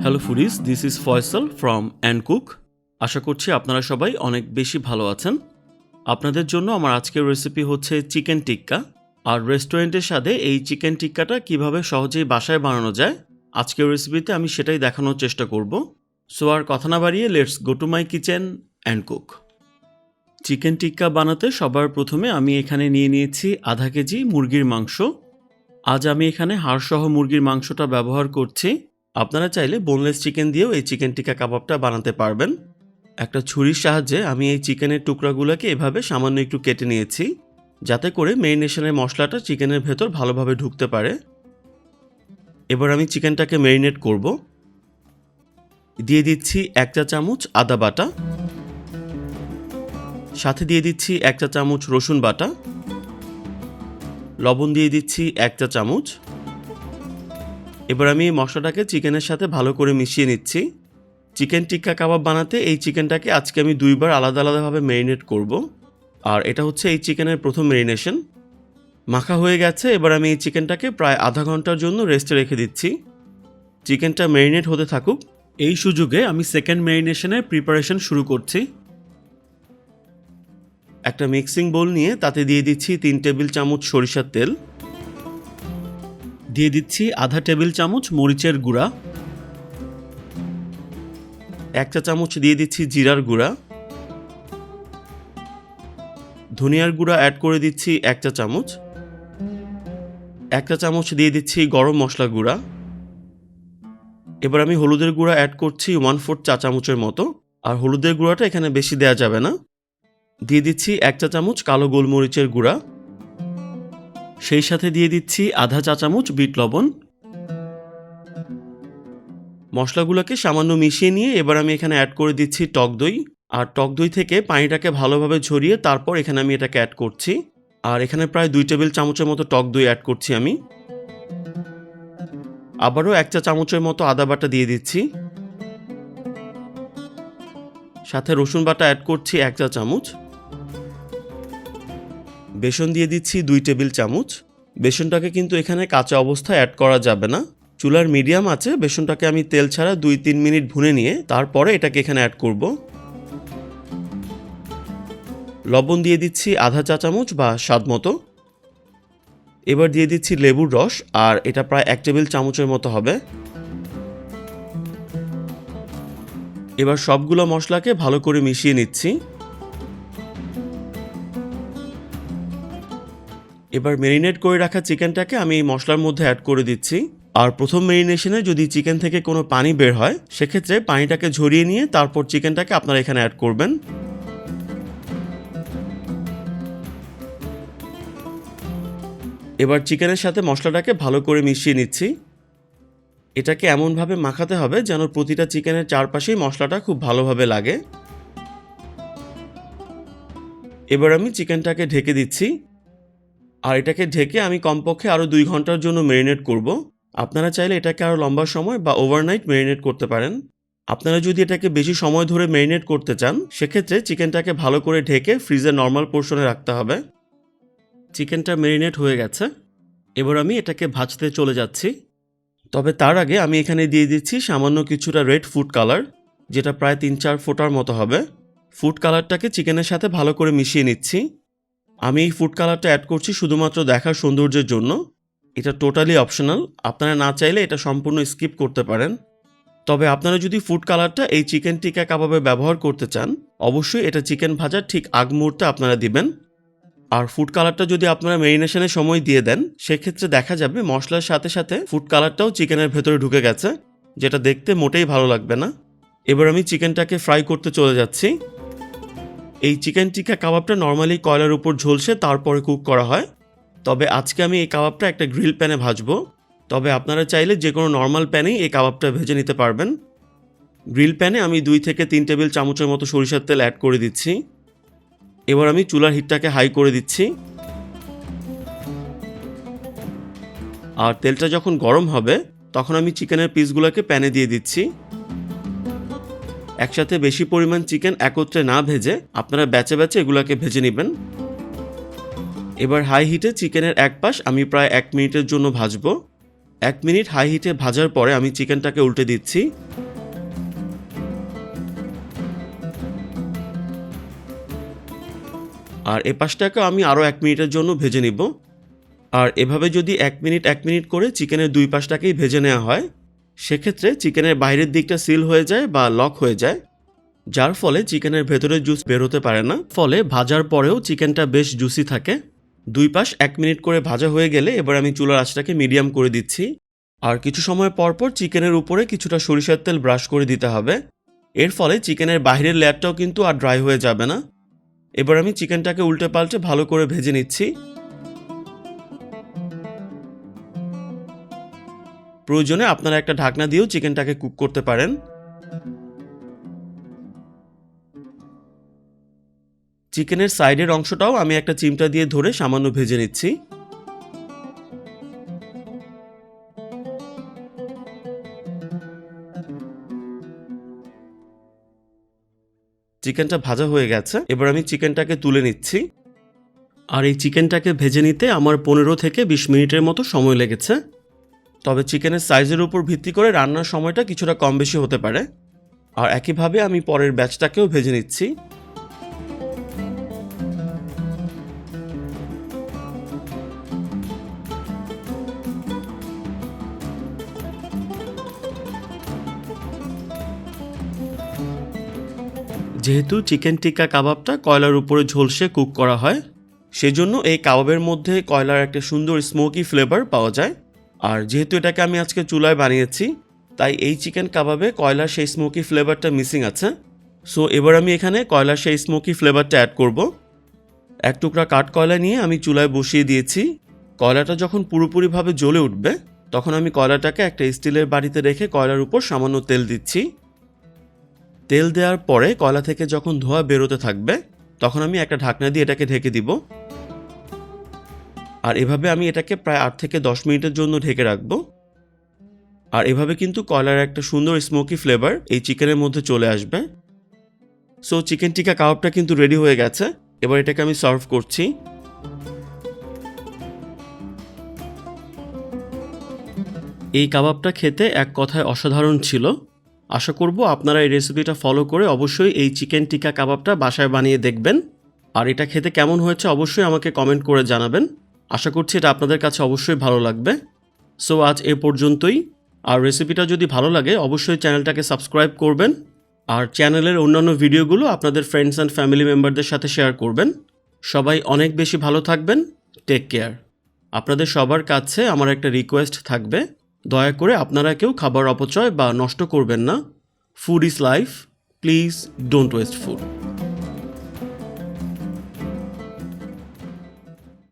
Hello foodies, this is Faisal from andcook। আশা করছি আপনারা সবাই অনেক বেশি ভালো আছেন। আপনাদের জন্য আমার আজকের রেসিপি হচ্ছে চিকেন টিক্কা। আর রেস্টুরেন্টের স্বাদে এই চিকেন টিক্কাটা কিভাবে সহজেই বাসায় বানানো যায়, আজকের রেসিপিতে আমি সেটাই দেখানোর চেষ্টা করব। সো আর কথা না বাড়িয়ে let's go to my kitchen and cook. Chicken tikka বানাতে সবার প্রথমে আমি এখানে নিয়ে নিয়েছি আধা কেজি মুরগির মাংস। আজ আমি এখানে হাড়সহ মুরগির মাংসটা ব্যবহার করছি। আপনারা চাইলে বোনলেস চিকেন দিয়েও এই চিকেন টিক্কা কাবাবটা বানাতে পারবেন। একটা ছুরির সাহায্যে আমি এই চিকেনের টুকরাগুলোকে এভাবে সামান্য একটু কেটে নিয়েছি, যাতে করে মেরিনেশনের মশলাটা চিকেনের ভেতর ভালোভাবে ঢুকতে পারে। এবার আমি চিকেনটাকে ম্যারিনেট করব। দিয়ে দিচ্ছি 1 চা চামচ আদা বাটা, সাথে দিয়ে দিচ্ছি 1 চা চামচ রসুন বাটা, লবণ দিয়ে দিচ্ছি 1 চা চামচ। এবার আমি এই মশলাটাকে চিকেনের সাথে ভালো করে মিশিয়ে নিচ্ছি। চিকেন টিক্কা কাবাব বানাতে এই চিকেনটাকে আজকে আমি 2 বার আলাদা আলাদাভাবে ম্যারিনেট করব। আর এটা হচ্ছে এই চিকেনের প্রথম ম্যারিনেশন। মাখা হয়ে গেছে। এবার আমি এই চিকেনটাকে প্রায় আধা ঘন্টার জন্য রেস্টে রেখে দিচ্ছি। চিকেনটা ম্যারিনেট হতে থাকুক। এই সুযোগে আমি সেকেন্ড ম্যারিনেশনের প্রিপারেশন শুরু করছি। একটা মিক্সিং বোল নিয়ে তাতে দিয়ে দিচ্ছি 3 টেবিল চামচ সরিষার তেল, দিয়ে দিচ্ছি আধা টেবিল চামচ মরিচের গুঁড়া, 1 চা চামচ দিয়ে দিচ্ছি জিরার গুঁড়া, ধনিয়ার গুঁড়া অ্যাড করে দিচ্ছি 1 চা চামচ, 1 চা চামচ দিয়ে দিচ্ছি গরম মশলা গুঁড়া। এবার আমি হলুদের গুঁড়া অ্যাড করছি 1/4 চা চামচের মতো। আর হলুদের গুঁড়াটা এখানে বেশি দেওয়া যাবে না। দিয়ে দিচ্ছি 1 চা চামচ কালো গোলমরিচের গুঁড়া, সেই সাথে দিয়ে দিচ্ছি আধা চা চামচ বিট লবণ। মশলাগুলোকে সামান্য মিশিয়ে নিয়ে এবার আমি এখানে অ্যাড করে দিচ্ছি টক দই। আর টক দই থেকে পানিটাকে ভালোভাবে ঝরিয়ে তারপর এখানে আমি এটাকে অ্যাড করছি। আর এখানে প্রায় 2 টেবিল চামচের মতো টক দই অ্যাড করছি আমি। আবারও 1 চা চামচের মতো আদা বাটা দিয়ে দিচ্ছি, সাথে রসুন বাটা অ্যাড করছি 1 চা চামচ। বেসন দিয়ে দিচ্ছি 2 টেবিল চামচ। বেসনটাকে কিন্তু এখানে কাঁচা অবস্থায় অ্যাড করা যাবে না। চুলার মিডিয়াম আছে বেসনটাকে আমি তেল ছাড়া 2-3 মিনিট ভুনে নিয়ে তারপরে এটাকে এখানে অ্যাড করব। লবণ দিয়ে দিচ্ছি আধা চা চামচ বা স্বাদ মতো। এবার দিয়ে দিচ্ছি লেবুর রস, আর এটা প্রায় 1 টেবিল চামচের মতো হবে। এবার সবগুলো মশলাকে ভালো করে মিশিয়ে নিচ্ছি। এবার ম্যারিনেট করে রাখা চিকেনটাকে আমি এই মশলার মধ্যে অ্যাড করে দিচ্ছি। আর প্রথম ম্যারিনেশনে যদি চিকেন থেকে কোনো পানি বের হয়, সেক্ষেত্রে পানিটাকে ঝরিয়ে নিয়ে তারপর চিকেনটাকে আপনারা এখানে অ্যাড করবেন। এবার চিকেনের সাথে মশলাটাকে ভালো করে মিশিয়ে নিচ্ছি। এটাকে এমনভাবে মাখাতে হবে যেন প্রতিটা চিকেনের চারপাশেই মশলাটা খুব ভালোভাবে লাগে। এবার আমি চিকেনটাকে ঢেকে দিচ্ছি। আর এটাকে ঢেকে আমি কমপক্ষে আরও 2 ঘন্টার জন্য ম্যারিনেট করব। আপনারা চাইলে এটাকে আরও লম্বা সময় বা ওভারনাইট ম্যারিনেট করতে পারেন। আপনারা যদি এটাকে বেশি সময় ধরে ম্যারিনেট করতে চান, সেক্ষেত্রে চিকেনটাকে ভালো করে ঢেকে ফ্রিজের নর্মাল পোর্শনে রাখতে হবে। চিকেনটা ম্যারিনেট হয়ে গেছে। এবার আমি এটাকে ভাজতে চলে যাচ্ছি। তবে তার আগে আমি এখানে দিয়ে দিচ্ছি সামান্য কিছুটা রেড ফুড কালার, যেটা প্রায় 3-4 ফোঁটার মতো হবে। ফুড কালারটাকে চিকেনের সাথে ভালো করে মিশিয়ে নিচ্ছি। আমি এই ফুড কালারটা অ্যাড করছি শুধুমাত্র দেখার সৌন্দর্যের জন্য। এটা টোটালি অপশনাল, আপনারা না চাইলে এটা সম্পূর্ণ স্কিপ করতে পারেন। তবে আপনারা যদি ফুড কালারটা এই চিকেন টিক্কা কাবাবে ব্যবহার করতে চান, অবশ্যই এটা চিকেন ভাজার ঠিক আগ মুহূর্তে আপনারা দিবেন। আর ফুড কালারটা যদি আপনারা ম্যারিনেশনের সময় দিয়ে দেন, সেক্ষেত্রে দেখা যাবে মশলার সাথে সাথে ফুড কালারটাও চিকেনের ভেতরে ঢুকে গেছে, যেটা দেখতে মোটেই ভালো লাগবে না। এবার আমি চিকেনটাকে ফ্রাই করতে চলে যাচ্ছি। এই চিকেন টিক্কা কাবাবটা নর্মালি কয়লার উপর ঝলসে তারপরে কুক করা হয়। তবে আজকে আমি এই কাবাবটা একটা গ্রিল প্যানে ভাজবো। তবে আপনারা চাইলে যে কোনো নর্মাল প্যানেই এই কাবাবটা ভেজে নিতে পারবেন। গ্রিল প্যানে আমি 2 থেকে 3 টেবিল চামচের মতো সরিষার তেল অ্যাড করে দিচ্ছি। এবার আমি চুলার হিটটাকে হাই করে দিচ্ছি। আর তেলটা যখন গরম হবে, তখন আমি চিকেনের পিসগুলোকে প্যানে দিয়ে দিচ্ছি। একসাথে বেশি পরিমাণ চিকেন একত্রে না ভেজে আপনারা ব্যাচে ব্যাচে এগুলোকে ভেজে নেবেন। এবার হাই হিটে চিকেনের এক পাশ আমি প্রায় 1 মিনিটের জন্য ভাজবো। 1 মিনিট হাই হিটে ভাজার পরে আমি চিকেনটাকে উল্টে দিচ্ছি। আর এই পাশটাকে আমি আরও 1 মিনিটের জন্য ভেজে নিব। আর এভাবে যদি 1 মিনিট করে চিকেনের দুই পাশটাকেই ভেজে নেওয়া হয়, সেক্ষেত্রে চিকেনের বাইরের দিকটা সিল হয়ে যায় বা লক হয়ে যায়, যার ফলে চিকেনের ভেতরে জুস বের হতে পারে না, ফলে ভাজার পরেও চিকেনটা বেশ জুসি থাকে। দুই পাশ 1 মিনিট করে ভাজা হয়ে গেলে এবার আমি চুলার আঁচটাকে মিডিয়াম করে দিচ্ছি। আর কিছু সময় পর পর চিকেনের উপরে কিছুটা সরিষার তেল ব্রাশ করে দিতে হবে। এর ফলে চিকেনের বাইরের লেয়ারটাও কিন্তু আর ড্রাই হয়ে যাবে না। এবার আমি চিকেনটাকে উল্টে পাল্টে ভালো করে ভেজে নিচ্ছি। প্রয়োজনে আপনারা একটা ঢাকনা দিয়েও চিকেনটাকে কুক করতে পারেন। চিকেনের সাইডের অংশটাও আমি একটা চিমটা দিয়ে ধরে সামান্য ভেজে নিচ্ছি। চিকেনটা ভাজা হয়ে গেছে, এবার আমি চিকেনটাকে তুলে নিচ্ছি। আর এই চিকেনটাকে ভেজে নিতে আমার 15 থেকে 20 মিনিটের মতো সময় লেগেছে। তবে চিকেনের সাইজের উপর ভিত্তি করে রান্নার সময়টা কিছুটা কম বেশি হতে পারে। আর একইভাবে আমি পরের ব্যাচটাকেও ভেজে নিচ্ছি। যেহেতু চিকেন টিক্কা কাবাবটা কয়লার উপরে ঝলসে কুক করা হয়, সেজন্য এই কাবাবের মধ্যে কয়লার একটা সুন্দর স্মোকি ফ্লেভার পাওয়া যায়। আর যেহেতু এটাকে আমি আজকে চুলায় বানিয়েছি, তাই এই চিকেন কাবাবে কয়লার সেই স্মোকি ফ্লেভারটা মিসিং আছে। সো এবার আমি এখানে কয়লার সেই স্মোকি ফ্লেভারটা অ্যাড করব। এক টুকরা কাঠ কয়লা নিয়ে আমি চুলায় বসিয়ে দিয়েছি। কয়লাটা যখন পুরোপুরিভাবে জ্বলে উঠবে, তখন আমি কয়লাটাকে একটা স্টিলের বাটিতে রেখে কয়লার উপর সামান্য তেল দিচ্ছি। তেল দেওয়ার পরে কয়লা থেকে যখন ধোঁয়া বেরোতে থাকবে, তখন আমি একটা ঢাকনা দিয়ে এটাকে ঢেকে দিব। আর এভাবে আমি এটাকে প্রায় 8 থেকে 10 মিনিটের জন্য ঢেকে রাখবো। আর এভাবে কিন্তু কয়লার একটা সুন্দর স্মোকি ফ্লেভার এই চিকেনের মধ্যে চলে আসবে। সো চিকেন টিক্কা কাবাবটা কিন্তু রেডি হয়ে গেছে। এবার এটাকে আমি সার্ভ করছি। এই কাবাবটা খেতে এক কথায় অসাধারণ ছিল। আশা করব আপনারা এই রেসিপিটা ফলো করে অবশ্যই এই চিকেন টিক্কা কাবাবটা বাসায় বানিয়ে দেখবেন। আর এটা খেতে কেমন হয়েছে অবশ্যই আমাকে কমেন্ট করে জানাবেন। আশা করছি এটা আপনাদের কাছে অবশ্যই ভালো লাগবে। সো আজ এ পর্যন্তই। আর রেসিপিটা যদি ভালো লাগে অবশ্যই চ্যানেলটাকে সাবস্ক্রাইব করবেন। আর চ্যানেলের অন্যান্য ভিডিওগুলো আপনাদের ফ্রেন্ডস অ্যান্ড ফ্যামিলি মেম্বারদের সাথে শেয়ার করবেন। সবাই অনেক বেশি ভালো থাকবেন। Take care. আপনাদের সবার কাছে আমার একটা রিকোয়েস্ট থাকবে, দয়া করে আপনারা কেউ খাবার অপচয় বা নষ্ট করবেন না। Food is life, please don't waste food.